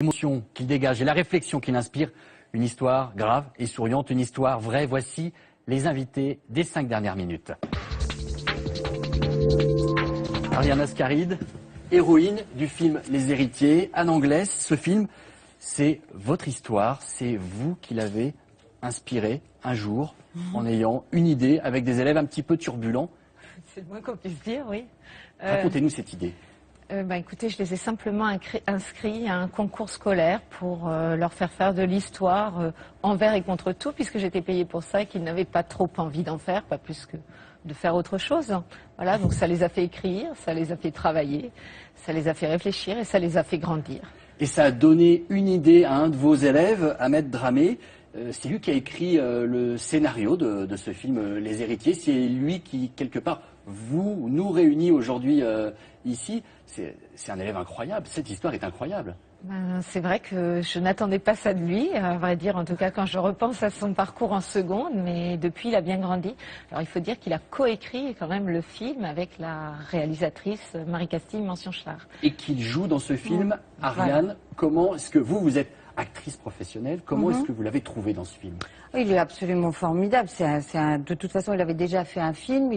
L'émotion qu'il dégage et la réflexion qu'il inspire, une histoire grave et souriante, une histoire vraie. Voici les invités des 5 dernières minutes. Ariane Ascaride, héroïne du film Les Héritiers, Anne Anglès. Ce film, c'est votre histoire, c'est vous qui l'avez inspiré un jour en ayant une idée avec des élèves un petit peu turbulents. C'est le moins qu'on puisse dire, oui. Racontez-nous cette idée. Écoutez, je les ai simplement inscrits à un concours scolaire pour leur faire de l'histoire envers et contre tout, puisque j'étais payée pour ça et qu'ils n'avaient pas trop envie d'en faire, pas plus que de faire autre chose. Voilà, donc ça les a fait écrire, ça les a fait travailler, ça les a fait réfléchir et ça les a fait grandir. Et ça a donné une idée à un de vos élèves, Ahmed Dramé. C'est lui qui a écrit le scénario de ce film Les Héritiers. C'est lui qui, quelque part, nous réunit aujourd'hui ici. C'est un élève incroyable. Cette histoire est incroyable. C'est vrai que je n'attendais pas ça de lui, à vrai dire, en tout cas quand je repense à son parcours en seconde, mais depuis il a bien grandi. Alors il faut dire qu'il a coécrit quand même le film avec la réalisatrice Marie Castille Mention-Char. Et qu'il joue dans ce film, Ariane, voilà. Comment est-ce que vous êtes actrice professionnelle, comment est-ce que vous l'avez trouvé dans ce film? Il est absolument formidable. De toute façon, il avait déjà fait un film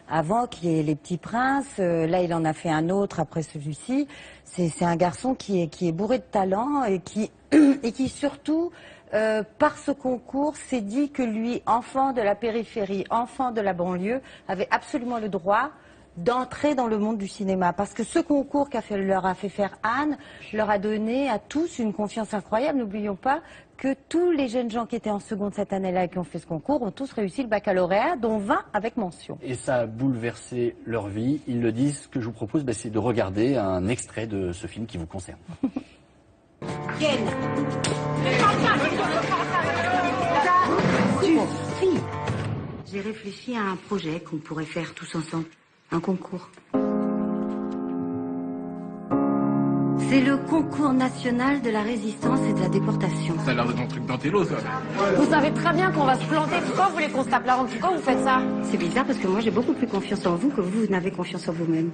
avant, qui est Les Petits Princes. Là, il en a fait un autre après celui-ci. C'est un garçon qui est bourré de talent et qui surtout, par ce concours, s'est dit que lui, enfant de la périphérie, enfant de la banlieue, avait absolument le droit d'entrer dans le monde du cinéma. Parce que ce concours leur a fait faire Anne leur a donné à tous une confiance incroyable. N'oublions pas que tous les jeunes gens qui étaient en seconde cette année-là et qui ont fait ce concours ont tous réussi le baccalauréat, dont 20 avec mention. Et ça a bouleversé leur vie. Ils le disent. Ce que je vous propose, c'est de regarder un extrait de ce film qui vous concerne. Ken, j'ai réfléchi à un projet qu'on pourrait faire tous ensemble. Un concours. C'est le concours national de la résistance et de la déportation. Ça a l'air d'être un truc d'intello, ça. Vous savez très bien qu'on va se planter. Pourquoi vous voulez qu'on se tape la honte? Pourquoi vous faites ça? C'est bizarre parce que moi j'ai beaucoup plus confiance en vous que vous n'avez confiance en vous-même.